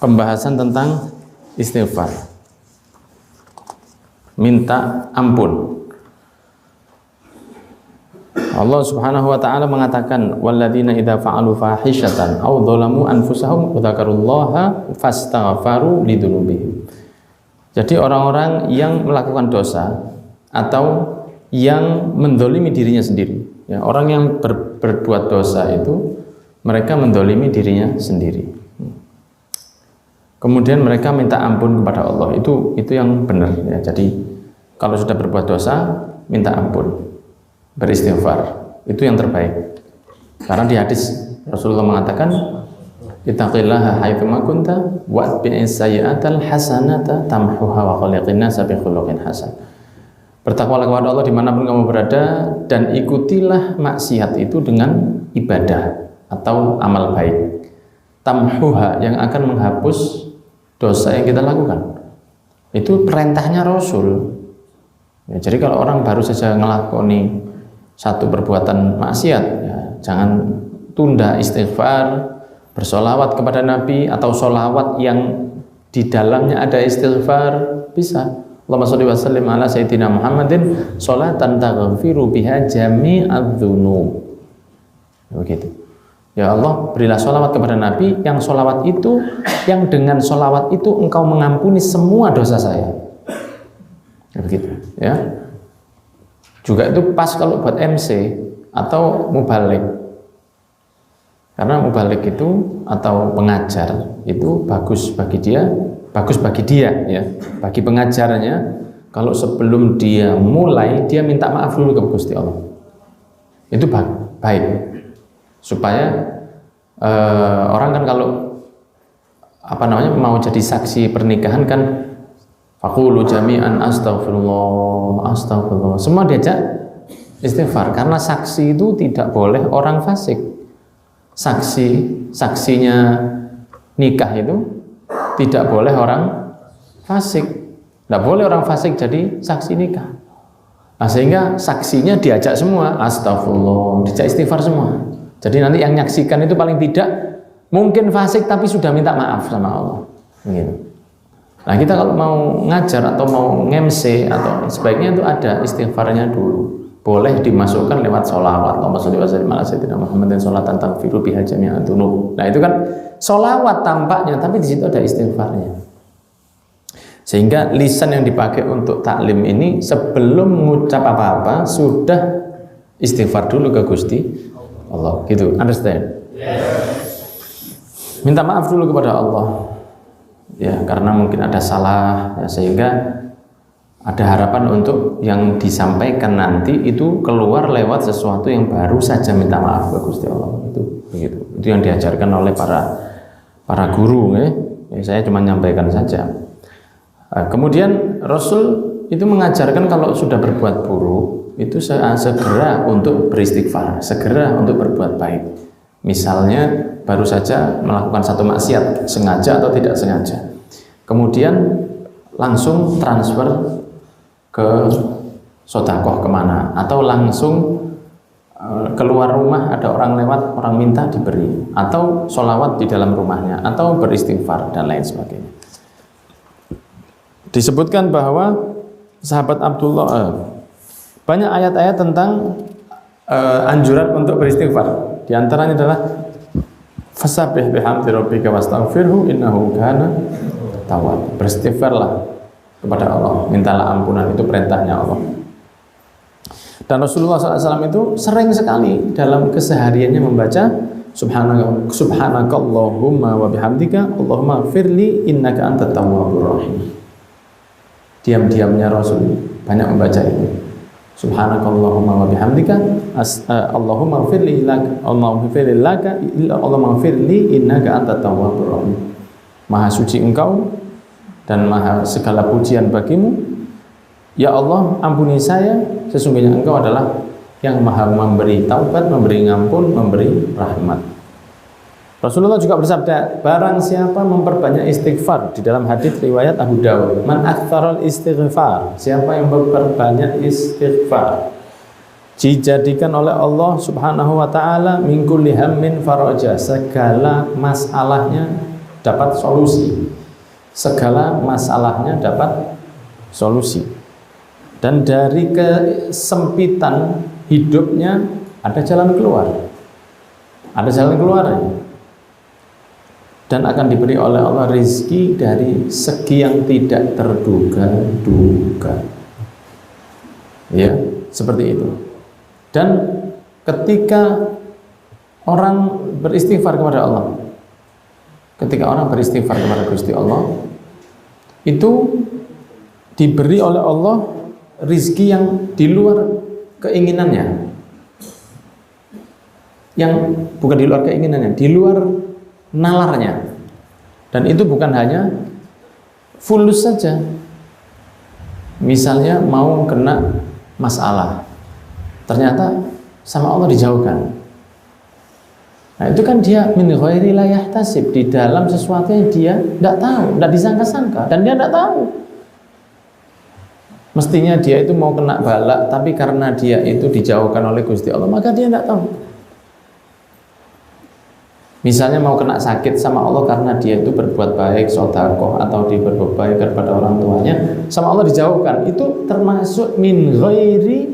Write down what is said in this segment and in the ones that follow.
pembahasan tentang istighfar, minta ampun. Allah Subhanahu wa taala mengatakan walladzina idza fa'alu fahishatan aw dzalamu anfusahum dzakarullaha fastaghfaru lidzunubihim. Jadi orang-orang yang melakukan dosa atau yang mendolimi dirinya sendiri, ya, orang yang berbuat dosa itu mereka mendolimi dirinya sendiri. Kemudian mereka minta ampun kepada Allah. Itu yang benar, ya. Jadi kalau sudah berbuat dosa, minta ampun, beristighfar. Itu yang terbaik. Karena di hadis Rasulullah mengatakan, ittaqillaha haitsu ma kunta wa'tbi'is sayyi'atal hasanata tamhuha wa khaliqin nasa bi khuluqin hasan. Bertakwalah kepada Allah dimanapun kamu berada dan ikutilah maksiat itu dengan ibadah atau amal baik. Tamhuha, yang akan menghapus dosa yang kita lakukan. Itu perintahnya Rasul. Ya, jadi kalau orang baru saja ngelakoni satu perbuatan maksiat, ya, jangan tunda istighfar, bersolawat kepada Nabi atau solawat yang di dalamnya ada istighfar, bisa. Allahumma sholli wa sallim ala sayyidina Muhammadin sholatan taghfiru biha jami'adz dzunub. Begitu. Ya Allah, berilah sholawat kepada Nabi yang sholawat itu, yang dengan sholawat itu engkau mengampuni semua dosa saya. Begitu, ya. Juga itu pas kalau buat MC atau mubalik. Karena mubalik itu atau pengajar itu bagus bagi dia, ya. Bagi pengajarnya, kalau sebelum dia mulai dia minta maaf dulu ke Gusti Allah. Itu baik. Supaya orang kan kalau mau jadi saksi pernikahan kan faqulu jami'an astaghfirullah. Semua diajak istighfar karena saksi itu tidak boleh orang fasik. Saksinya nikah itu tidak boleh orang fasik. Tidak boleh orang fasik jadi saksi nikah. Nah, sehingga saksinya diajak semua astagfirullah, diajak istighfar semua. Jadi nanti yang menyaksikan itu paling tidak mungkin fasik tapi sudah minta maaf sama Allah. Begitu. Nah, kita kalau mau ngajar atau mau nge-MC atau sebaiknya itu ada istighfarnya dulu. Boleh dimasukkan lewat sholawat. Allahumma sholli wa sallim ala sayyidina Muhammadin sholatan taghfiru biha jami'adz dzunub. Nah, itu kan sholawat tampaknya, tapi di situ ada istighfarnya. Sehingga lisan yang dipakai untuk taklim ini sebelum mengucap apa-apa sudah istighfar dulu ke Gusti Allah. Gitu, understand? Minta maaf dulu kepada Allah. Ya, karena mungkin ada salah, ya, sehingga ada harapan untuk yang disampaikan nanti itu keluar lewat sesuatu yang baru saja minta maaf ke Gusti Allah. Itu begitu. Itu yang diajarkan oleh para guru, ya. Saya cuma menyampaikan saja. Kemudian Rasul itu mengajarkan kalau sudah berbuat buruk itu segera untuk beristighfar, segera untuk berbuat baik. Misalnya baru saja melakukan satu maksiat, sengaja atau tidak sengaja, kemudian langsung transfer ke sodakoh kemana, atau langsung keluar rumah ada orang lewat, orang minta diberi, atau sholawat di dalam rumahnya, atau beristighfar dan lain sebagainya. Disebutkan bahwa sahabat Abdullah banyak ayat-ayat tentang anjuran untuk beristighfar. Di antaranya adalah fasabbih bihamdi rabbika wastaghfirhu innahu kana tawwab. Beristighfarlah kepada Allah, mintalah ampunan, itu perintahnya Allah. Dan Rasulullah SAW itu sering sekali dalam kesehariannya membaca subhanakallahumma wa bihamdika Allahumma firli innaka antat tawwabur rahim. Diam-diamnya Rasul banyak membaca itu. Subhanakallahumma wa bihamdika Allahumma firli laka Allahumma firli innaka antat tawwabur rahim. Maha suci Engkau dan maha segala pujian bagimu, ya Allah, ampuni saya, sesungguhnya Engkau adalah yang maha memberi taubat, memberi ngampun, memberi rahmat. Rasulullah juga bersabda, barang siapa memperbanyak istighfar, di dalam hadits riwayat Abu Dawud, man aktsaral istighfar, siapa yang memperbanyak istighfar, dijadikan oleh Allah Subhanahu wa taala min kulli hammin faraja, segala masalahnya dapat solusi. Segala masalahnya dapat solusi. Dan dari kesempitan hidupnya ada jalan keluar. Ada jalan keluarnya. Dan akan diberi oleh Allah rizki dari segi yang tidak terduga-duga. Ya, seperti itu. Dan ketika orang beristighfar kepada Allah, ketika orang beristighfar kepada Gusti Allah, itu diberi oleh Allah rizki yang di luar keinginannya, yang bukan di luar keinginannya, di luar nalarnya. Dan itu bukan hanya fulus saja. Misalnya mau kena masalah, ternyata sama Allah dijauhkan. Nah itu kan dia min ghairi la yahtasib, di dalam sesuatu yang dia tidak tahu, tidak disangka-sangka, dan dia tidak tahu. Mestinya dia itu mau kena bala, tapi karena dia itu dijauhkan oleh Gusti Allah, maka dia tidak tahu. Misalnya mau kena sakit sama Allah karena dia itu berbuat baik, sedekah, atau dia berbuat baik kepada orang tuanya, sama Allah dijauhkan. Itu termasuk min ghairi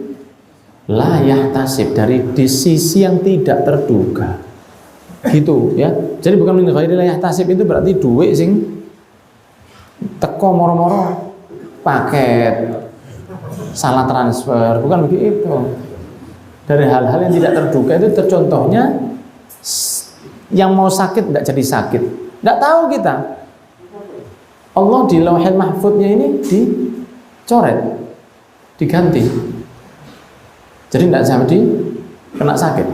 la yahtasib, dari di sisi yang tidak terduga. Gitu ya. Jadi bukan min ghairi la yahtasib itu berarti duit sing teko moro-moro paket, salah transfer, bukan begitu. Dari hal-hal yang tidak terduga itu contohnya yang mau sakit tidak jadi sakit, tidak tahu kita. Allah di Lauhul Mahfudnya ini dicoret, diganti, jadi tidak jadi kena sakit.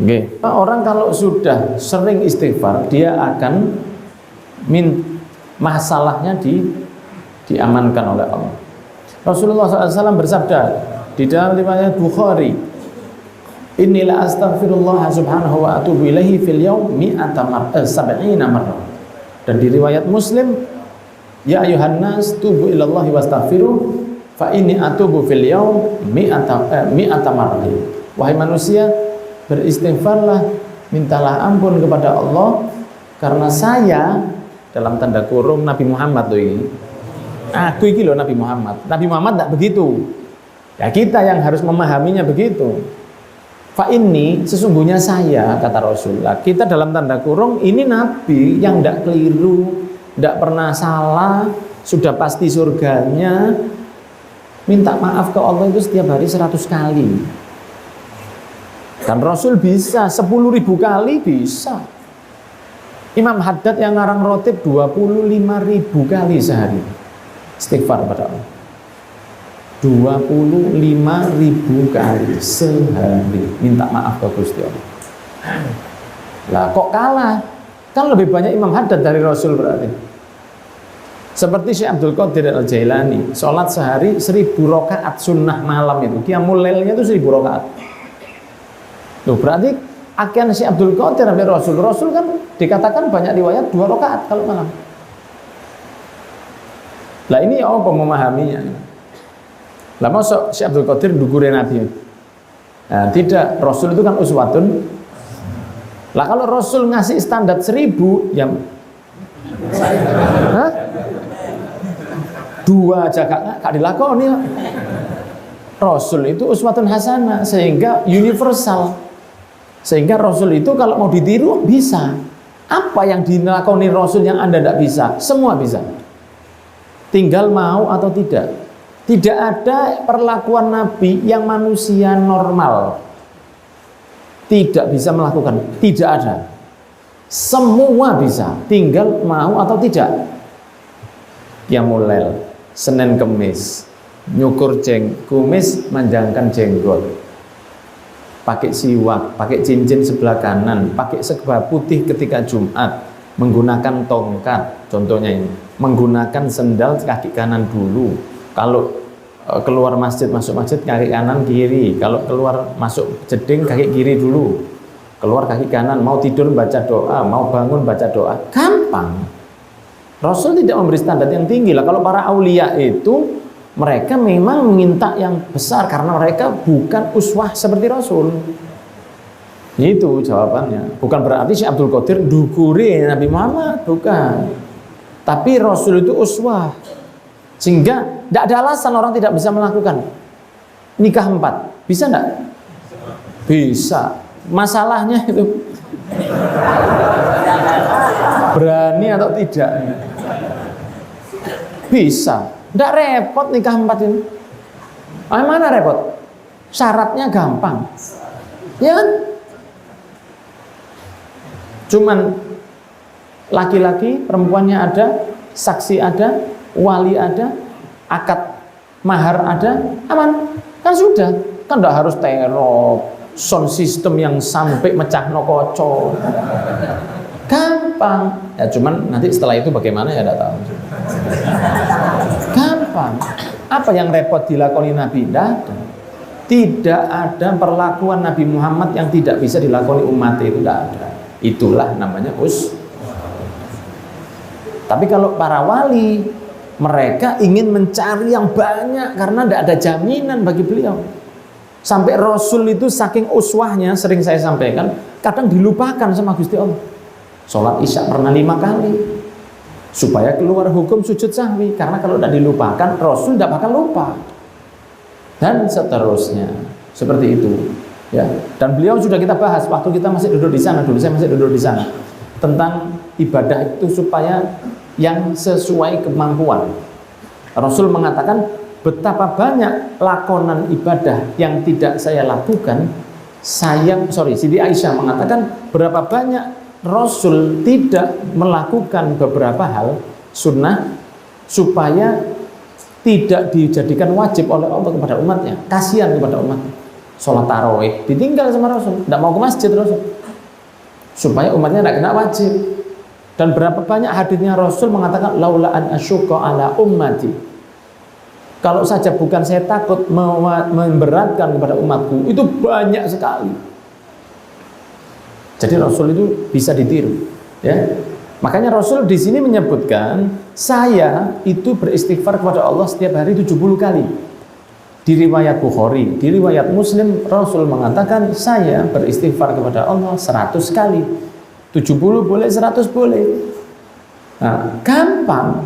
Okay. Orang kalau sudah sering istighfar, dia akan masalahnya diamankan oleh Allah. Rasulullah SAW bersabda di dalam riwayat Bukhari, Inilah astaghfirullah subhanahu wa atubu ilaihi fil yaum sab'ina marrah. Dan di riwayat Muslim, ya ayuhan nas tubu ilallahi wastaghfiruh fa inni atubu fil yaum mi'ata marrah. Wahai manusia, beristighfarlah, mintalah ampun kepada Allah, karena saya, dalam tanda kurung Nabi Muhammad tuh ini, aku ini loh Nabi Muhammad. Nabi Muhammad tidak begitu. Ya kita yang harus memahaminya begitu. Fa ini sesungguhnya saya, kata Rasulullah, kita dalam tanda kurung ini Nabi yang tidak keliru, tidak pernah salah, sudah pasti surganya, minta maaf ke Allah itu setiap hari 100 kali. Dan Rasul bisa 10.000 kali bisa. Imam Haddad yang ngarang rotib 25.000 kali sehari istighfar pada Allah. 25.000 kali sehari minta maaf ke Gusti Allah. Lah kok kalah? Kan lebih banyak Imam Haddad dari Rasul berarti. Seperti Syekh Abdul Qadir Al-Jailani, sholat sehari 1000 rakaat sunnah malam itu, qiyamul lailnya itu 1000 rakaat. Loh, berarti akhirnya Syekh Abdul Qadir sampai Rasul. Rasul kan dikatakan banyak riwayat 2 rakaat kalau malam. Lah ini apa memahaminya? Lah masuk Syekh Abdul Qadir dugure Nabi. Nah, tidak, Rasul itu kan uswatun. Lah kalau Rasul ngasih standar 1000 ya 2 aja gak dilakoni. Rasul itu uswatun hasanah, sehingga universal. Sehingga Rasul itu kalau mau ditiru bisa. Apa yang dilakoni Rasul yang Anda tidak bisa? Semua bisa. Tinggal mau atau tidak. Tidak ada perlakuan Nabi yang manusia normal tidak bisa melakukan. Tidak ada. Semua bisa. Tinggal mau atau tidak. Qiyamul lail, Senin Kemis, nyukur kumis, manjangkan jenggot, pakai siwak, pakai cincin sebelah kanan, pakai serba putih ketika Jumat, menggunakan tongkat, contohnya ini, menggunakan sendal kaki kanan dulu. Kalau keluar masjid, masuk masjid kaki kanan kiri, kalau keluar masuk jeding kaki kiri dulu, keluar kaki kanan, mau tidur baca doa, mau bangun baca doa, gampang. Rasul tidak memberi standar yang tinggi lah. Kalau para aulia itu mereka memang minta yang besar karena mereka bukan uswah seperti Rasul. Itu jawabannya. Bukan berarti si Abdul Qadir dukuri Nabi Muhammad, bukan. Tapi Rasul itu uswah. Sehingga tidak ada alasan orang tidak bisa melakukan nikah 4. Bisa enggak? Bisa. Masalahnya itu berani atau tidak. Bisa. Tidak repot nikah 4 ini. Mana repot? Syaratnya gampang. Ya kan? Cuman laki-laki, perempuannya ada, saksi ada, wali ada, akad mahar ada, aman. Kan sudah. Kan tidak harus teror, sound system yang sampai mecah no koco. Gampang. Ya cuman nanti setelah itu bagaimana ya tidak tahu. Gampang. Apa yang repot dilakoni Nabi? Tidak ada. Tidak ada perlakuan Nabi Muhammad yang tidak bisa dilakoni umat itu, tidak ada. Itulah namanya Tapi kalau para wali, mereka ingin mencari yang banyak karena tidak ada jaminan bagi beliau. Sampai Rasul itu saking uswahnya, sering saya sampaikan, kadang dilupakan sama Gusti Allah. Sholat Isya pernah 5 kali supaya keluar hukum sujud sahwi, karena kalau tidak dilupakan Rasul tidak bakal lupa, dan seterusnya seperti itu. Ya, dan beliau sudah kita bahas waktu kita masih duduk di sana, dulu saya masih duduk di sana, tentang ibadah itu supaya yang sesuai kemampuan. Rasul mengatakan betapa banyak lakonan ibadah yang tidak saya lakukan. Siti Aisyah mengatakan berapa banyak Rasul tidak melakukan beberapa hal sunnah supaya tidak dijadikan wajib oleh Allah kepada umatnya. Kasihan kepada umatnya. Sholat tarawih ditinggal sama Rasul, tidak mau ke masjid Rasul, supaya umatnya tidak kena wajib. Dan berapa banyak hadisnya Rasul mengatakan laula an asyqa ala ummati, kalau saja bukan saya takut memberatkan kepada umatku, itu banyak sekali. Jadi Rasul itu bisa ditiru, ya. Makanya Rasul di sini menyebutkan saya itu beristighfar kepada Allah setiap hari 70 kali. Di riwayat Bukhari, di riwayat Muslim, Rasul mengatakan saya beristighfar kepada Allah 100 kali. 70 boleh, 100 boleh. Nah, gampang.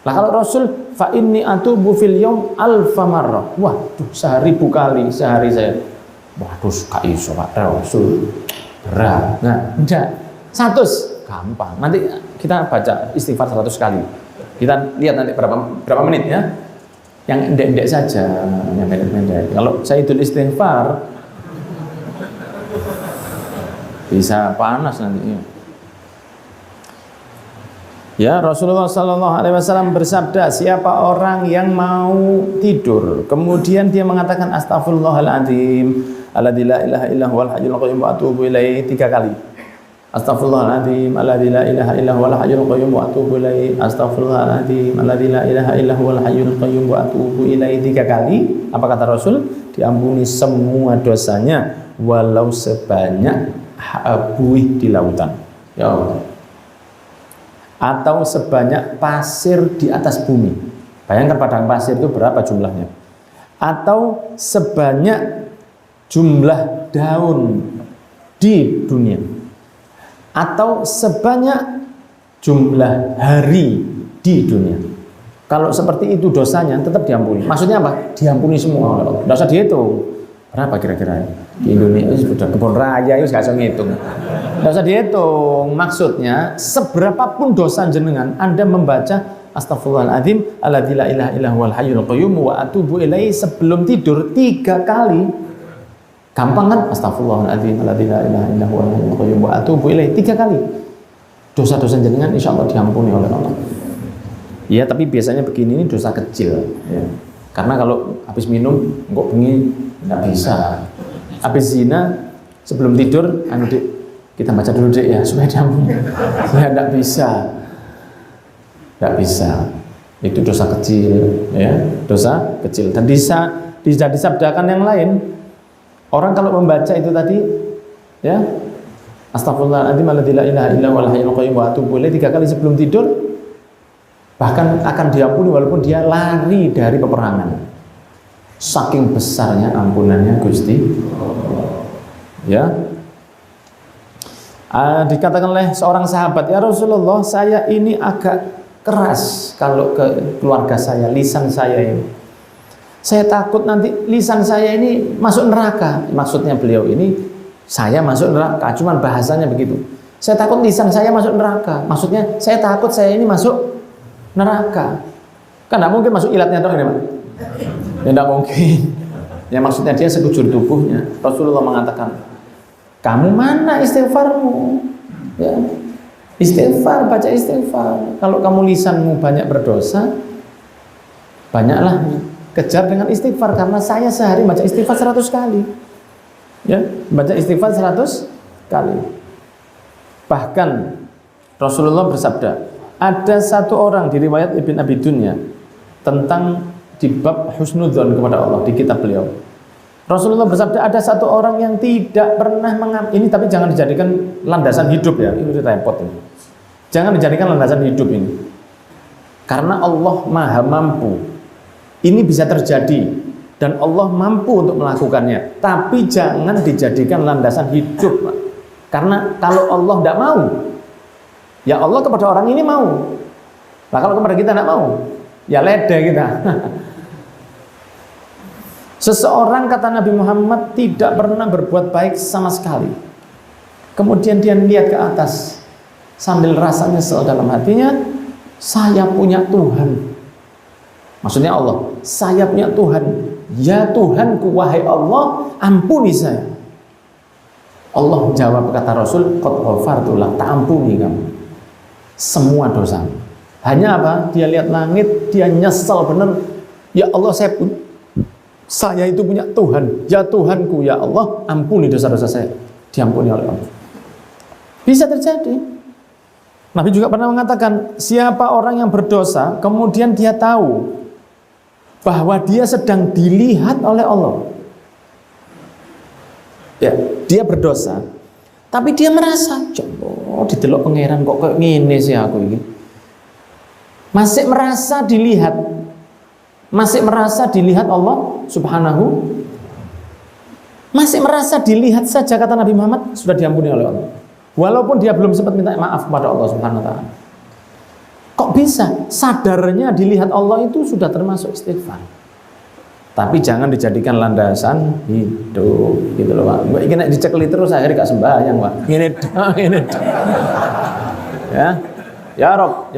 Nah, kalau Rasul fa inni atubu fil yaum alfa marrah. Waduh, 1000 kali sehari saya. Waduh, gak iso Pak Rasul. Berat. Nah, enggak. 100 gampang. Nanti kita baca istighfar 100 kali. Kita lihat nanti berapa menit ya. Yang endek-endek saja, yang pendek-pendek. Kalau saya itu istighfar bisa panas nanti. Ya, Rasulullah SAW bersabda, siapa orang yang mau tidur kemudian dia mengatakan astaghfirullahaladzim alladzi la ilaha illa huwal hayyul qayyum wa atubu ilaihi 3 kali. Astaghfirullahaladzim alladzi la ilaha illa huwal hayyul qayyum wa atubu ilaihi. Astaghfirullahaladzim alladzi la ilaha illa huwal hayyul qayyum wa atubu ilaihi 3 kali. Apa kata Rasul? Diampuni semua dosanya walau sebanyak buih di lautan. Ya Allah. Atau sebanyak pasir di atas bumi. Bayangkan padang pasir itu berapa jumlahnya? Atau sebanyak jumlah daun di dunia. Atau sebanyak jumlah hari di dunia. Kalau seperti itu dosanya tetap diampuni. Maksudnya apa? Diampuni semua. Tidak usah dihitung. Berapa kira-kira di Indonesia? Sudah kebun raya itu nggak usah ngitung. Tidak usah dihitung. Maksudnya seberapapun dosa jenengan Anda membaca astaghfirullahaladzim alladzi la ilaha illa huwal hayyul qayyum wa atubu ilaihi sebelum tidur 3 kali. Gampang kan? Astaghfirullahaladzim alladzi la ilaha illa huwal hayyul qayyum wa atubu ilaihi 3 kali. Dosa-dosa jenengan insya Allah diampuni oleh Allah. Ya, tapi biasanya begini, ini dosa kecil ya. Karena kalau habis minum kok bengi nggak bisa. Habis zina sebelum tidur, Dik, kita baca dulu Dek ya supaya diampuni. Ya nggak bisa. Nggak bisa. Itu dosa kecil ya, dosa kecil. Dan disabdakan yang lain. Orang kalau membaca itu tadi ya, astaghfirullahaladzim alladzi la ilaha illa huwal hayyul qayyum wa atubu ilaihi 3 kali sebelum tidur, bahkan akan diampuni walaupun dia lari dari peperangan. Saking besarnya ampunannya Gusti. Ya. Dikatakan oleh seorang sahabat, ya Rasulullah, saya ini agak keras kalau ke keluarga saya, lisan saya ini. Saya takut nanti lisan saya ini masuk neraka. Maksudnya beliau ini, saya masuk neraka, cuman bahasanya begitu. Saya takut lisan saya masuk neraka. Maksudnya saya takut saya ini masuk neraka. Kan tidak mungkin masuk ilatnya toh ini, Pak. Ya tidak mungkin. Ya maksudnya dia sekujur tubuhnya. Rasulullah mengatakan, kamu mana istighfarmu? Ya. Istighfar, baca istighfar. Kalau kamu lisanmu banyak berdosa, banyaklah kejar dengan istighfar. Karena saya sehari baca istighfar 100 kali. Ya, baca istighfar 100 kali. Bahkan Rasulullah bersabda, ada satu orang di riwayat Ibn Abi Dunya tentang di bab husnudzon kepada Allah di kitab beliau. Rasulullah bersabda, ada satu orang yang tidak pernah ini, tapi jangan dijadikan landasan hidup ya, ini repot ini. Jangan dijadikan landasan hidup ini. Karena Allah Maha mampu. Ini bisa terjadi dan Allah mampu untuk melakukannya. Tapi jangan dijadikan landasan hidup, Pak. Karena kalau Allah tidak mau, ya Allah kepada orang ini mau. Nah kalau kepada kita tidak mau, ya lede kita. Seseorang, kata Nabi Muhammad, tidak pernah berbuat baik sama sekali. Kemudian dia lihat ke atas sambil rasa nyesel dalam hatinya, saya punya Tuhan. Maksudnya Allah, saya punya Tuhan. Ya Tuhanku, wahai Allah, ampuni saya. Allah jawab, kata Rasul, qad ghafartu lak, tak ampuni kamu semua dosa. Hanya apa? Dia lihat langit, dia nyesel benar. Ya Allah, saya itu punya Tuhan. Ya Tuhanku, ya Allah, ampuni dosa-dosa saya. Diampuni oleh Allah. Bisa terjadi. Nabi juga pernah mengatakan, siapa orang yang berdosa kemudian dia tahu bahwa dia sedang dilihat oleh Allah. Ya, dia berdosa, tapi dia merasa, coba didelok pangeran kok kayak gini sih aku ini. Masih merasa dilihat. Masih merasa dilihat Allah Subhanahu. Masih merasa dilihat saja, kata Nabi Muhammad, sudah diampuni oleh Allah. Walaupun dia belum sempat minta maaf kepada Allah Subhanahu wa ta'ala. Kok bisa? Sadarnya dilihat Allah itu sudah termasuk istighfar. Tapi jangan dijadikan landasan hidup, gitu loh, Pak. Mbak ingin dicekli terus akhirnya gak sembahyang, Pak. Ini. Ya Rob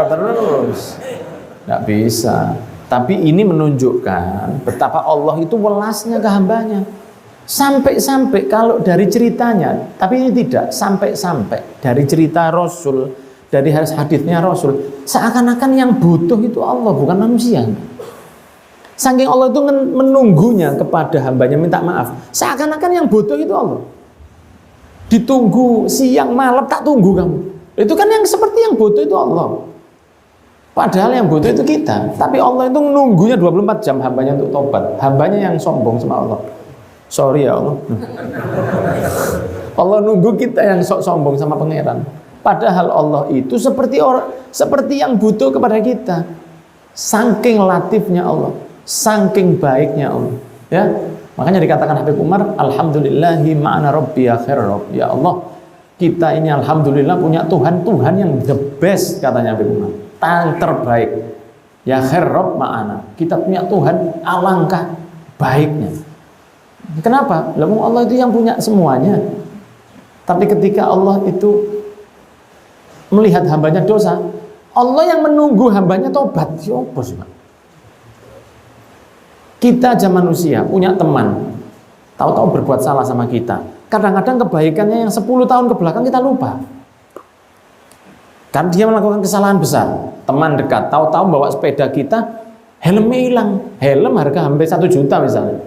terus. Nggak bisa. Tapi ini menunjukkan betapa Allah itu welasnya ke hambanya. Sampai-sampai kalau dari ceritanya, tapi ini tidak, sampai-sampai dari cerita Rasul, dari hadisnya Rasul, seakan-akan yang butuh itu Allah, bukan manusia. Saking Allah itu menunggunya kepada hambanya minta maaf, seakan-akan yang butuh itu Allah. Ditunggu siang malam, tak tunggu kamu. Itu kan yang seperti yang butuh itu Allah. Padahal yang butuh itu kita. Tapi Allah itu nunggunya 24 jam hambanya untuk tobat. Hambanya yang sombong sama Allah. Sorry ya Allah. Allah nunggu kita yang sombong sama pangeran. Padahal Allah itu seperti yang butuh kepada kita. Saking latifnya Allah, saking baiknya Allah. Ya, makanya dikatakan Habib Umar, alhamdulillahi ma'ana rabbi akhir rabb. Ya Allah, kita ini alhamdulillah punya Tuhan yang the best, katanya Habib Umar. Yang terbaik. Ya khair rabb ma'ana. Kita punya Tuhan alangkah baiknya. Kenapa? Lalu Allah itu yang punya semuanya. Tapi ketika Allah itu melihat hambanya dosa, Allah yang menunggu hambanya tobat. Siapa sih, Pak? Kita aja manusia, punya teman, tahu-tahu berbuat salah sama kita. Kadang-kadang kebaikannya yang 10 tahun ke belakang kita lupa. Kan dia melakukan kesalahan besar. Teman dekat, tahu-tahu bawa sepeda kita, helmnya hilang. Helm harga hampir 1 juta misalnya.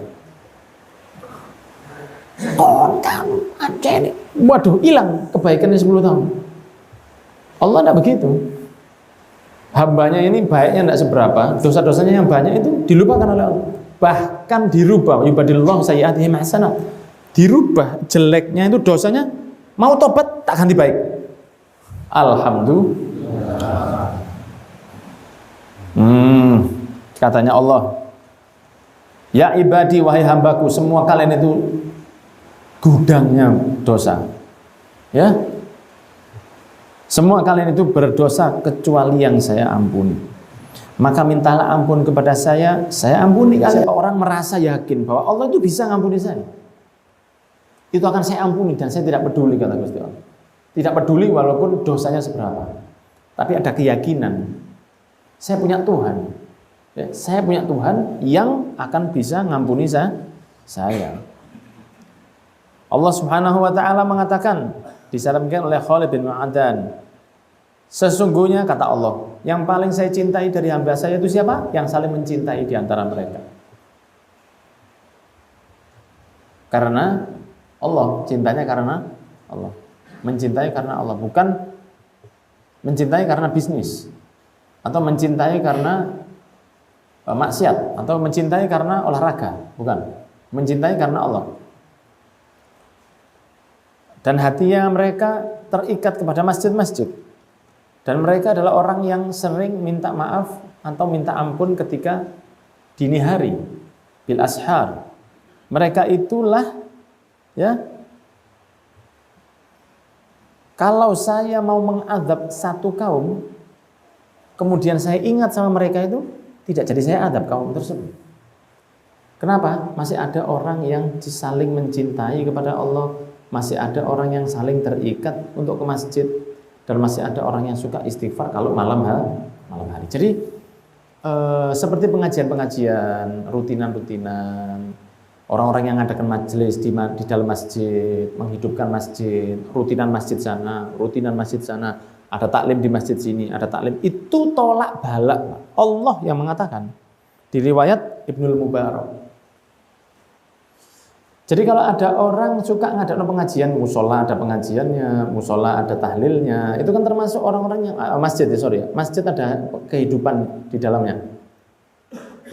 Waduh, hilang kebaikannya 10 tahun. Allah tidak begitu. Hambanya ini baiknya tidak seberapa, dosa-dosanya yang banyak itu dilupakan oleh Allah. Bahkan dirubah, yubadillahu sayyi'atihim hasanat. Dirubah jeleknya itu dosanya, mau tobat tak ganti baik. Alhamdulillah. Katanya Allah, ya ibadi, wahai hambaku, semua kalian itu gudangnya dosa. Ya, semua kalian itu berdosa kecuali yang saya ampuni. Maka mintalah ampun kepada saya ampuni kalian. Orang merasa yakin bahwa Allah itu bisa ngampuni saya, itu akan saya ampuni dan saya tidak peduli, kata Gusti Allah. Tidak peduli walaupun dosanya seberapa. Tapi ada keyakinan, saya punya Tuhan. Ya, saya punya Tuhan yang akan bisa ngampuni saya. Allah Subhanahu wa taala mengatakan, disampaikan oleh Khalid bin Ma'adan, sesungguhnya kata Allah, yang paling saya cintai dari hamba saya itu siapa? Yang saling mencintai di antara mereka. Karena Allah, cintanya karena Allah. Mencintai karena Allah, bukan mencintai karena bisnis, atau mencintai karena maksiat, atau mencintai karena olahraga, bukan. Mencintai karena Allah. Dan hatinya mereka terikat kepada masjid-masjid. Dan mereka adalah orang yang sering minta maaf atau minta ampun ketika dini hari, bil ashar. Mereka itulah, ya, kalau saya mau mengadab satu kaum, kemudian saya ingat sama mereka itu, tidak jadi saya adab kaum tersebut. Kenapa? Masih ada orang yang saling mencintai kepada Allah, masih ada orang yang saling terikat untuk ke masjid, dan masih ada orang yang suka istighfar kalau malam hari. Jadi seperti pengajian-pengajian, rutinan-rutinan, orang-orang yang mengadakan majelis di dalam masjid, menghidupkan masjid, rutinan masjid sana, rutinan masjid sana, ada taklim di masjid sini, ada taklim, itu tolak balak Allah yang mengatakan di riwayat Ibnul Mubarak. Jadi kalau ada orang suka ngadakan pengajian, musola ada pengajiannya, musola ada tahlilnya, itu kan termasuk orang-orang yang masjid ada kehidupan di dalamnya.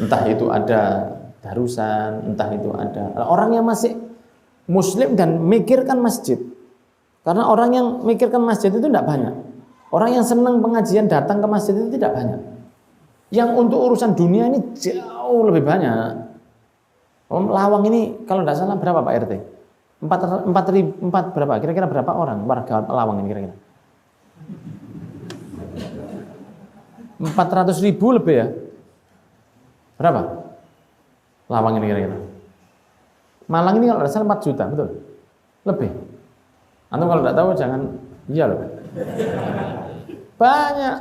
Entah itu ada darusan, entah itu ada orang yang masih muslim dan mikirkan masjid. Karena orang yang mikirkan masjid itu tidak banyak. Orang yang senang pengajian datang ke masjid itu tidak banyak. Yang untuk urusan dunia ini jauh lebih banyak. Lawang ini kalau tidak salah berapa Pak RT? 4 berapa? Kira-kira berapa orang warga Lawang ini kira-kira? 400.000 lebih ya? Berapa? Lawang ini kira-kira. Malang ini kalau tidak salah 4 juta, betul? Lebih. Antum kalau tidak tahu jangan, iya loh. Banyak.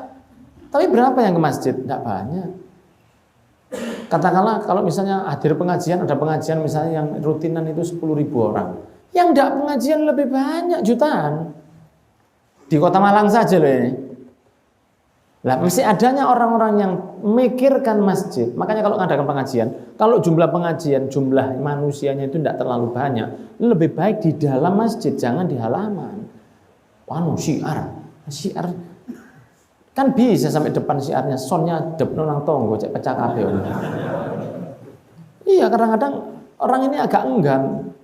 Tapi berapa yang ke masjid? Tidak banyak. Katakanlah kalau misalnya hadir pengajian, ada pengajian misalnya yang rutinan itu 10.000 orang. Yang tidak pengajian lebih banyak, jutaan. Di Kota Malang saja loh ini. Lah mesti adanya orang-orang yang mikirkan masjid. Makanya kalau ngadakan pengajian, kalau jumlah pengajian, jumlah manusianya itu tidak terlalu banyak, lebih baik di dalam masjid, jangan di halaman. Syiar kan bisa sampai depan syiarnya, sonnya depno nang tonggo cek pecah kabeh. Iya, kadang-kadang orang ini agak enggan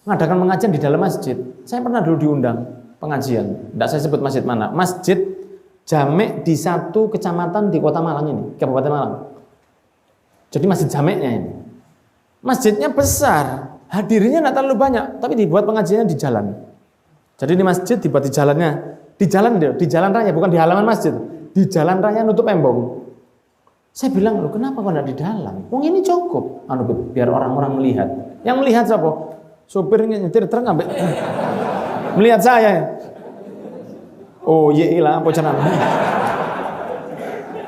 ngadakan pengajian di dalam masjid. Saya pernah dulu diundang pengajian, tidak saya sebut masjid mana, masjid jamek di satu kecamatan di Kota Malang ini, Kabupaten Malang. Jadi masjid jameknya ini. Masjidnya besar, hadirnya tidak terlalu banyak, tapi dibuat pengajiannya di jalan. Jadi di masjid dibuat di jalannya. Di jalan raya, bukan di halaman masjid. Di jalan raya nutup embong. Saya bilang, loh kenapa kok enggak di dalam? Wong ini cukup, biar orang-orang melihat. Yang melihat siapa? Sopirnya nyetir truk ambek melihat saya. Oh iya lah, apa cenah.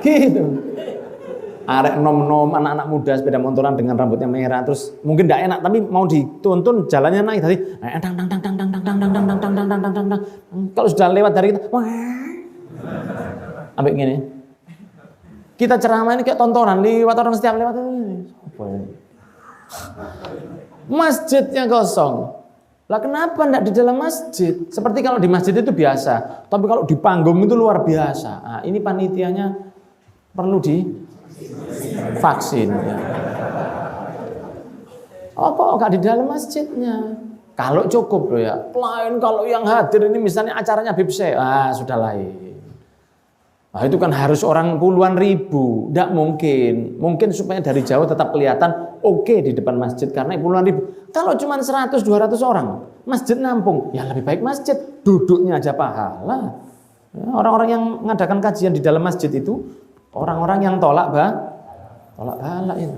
Gitu. Arek nom-nom anak-anak muda sepeda motoran dengan rambutnya merah, terus mungkin tidak enak tapi mau dituntun jalannya naik tadi. Kalau sudah lewat dari kita, wah, ambek gini. Kita ceramah ini kayak tontonan, lewat orang setiap lewat ini. Masjidnya kosong. Lah kenapa enggak di dalam masjid? Seperti kalau di masjid itu biasa, tapi kalau di panggung itu luar biasa. Nah, ini panitianya perlu vaksin. Ya. Apa enggak di dalam masjidnya? Kalau cukup loh ya. Lain kalau yang hadir ini misalnya acaranya Bibse, sudah lain. Nah, itu kan harus orang puluhan ribu. Tidak mungkin. Mungkin supaya dari jauh tetap kelihatan oke di depan masjid karena puluhan ribu. Kalau cuma 100-200 orang, masjid nampung, ya lebih baik masjid, duduknya aja pahala. Ya, orang-orang yang mengadakan kajian di dalam masjid itu orang-orang yang tolak bala itu.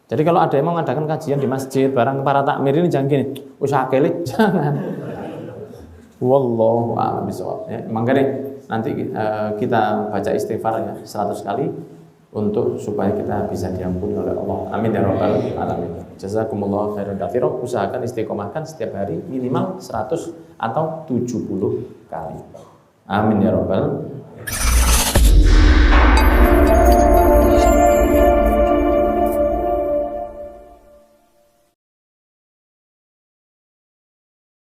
Jadi kalau ada yang mau mengadakan kajian di masjid barang para takmir ini jangan gini, usaha kelik, jangan. Wallahu a'lam bishawab. Ya, makanya nanti kita baca istighfar ya 100 kali untuk supaya kita bisa diampuni oleh Allah. Amin ya rabbal alamin. Jazakumullah khairan katsiran. Usahakan istiqomahkan setiap hari minimal 100 atau 70 kali. Amin ya rabbal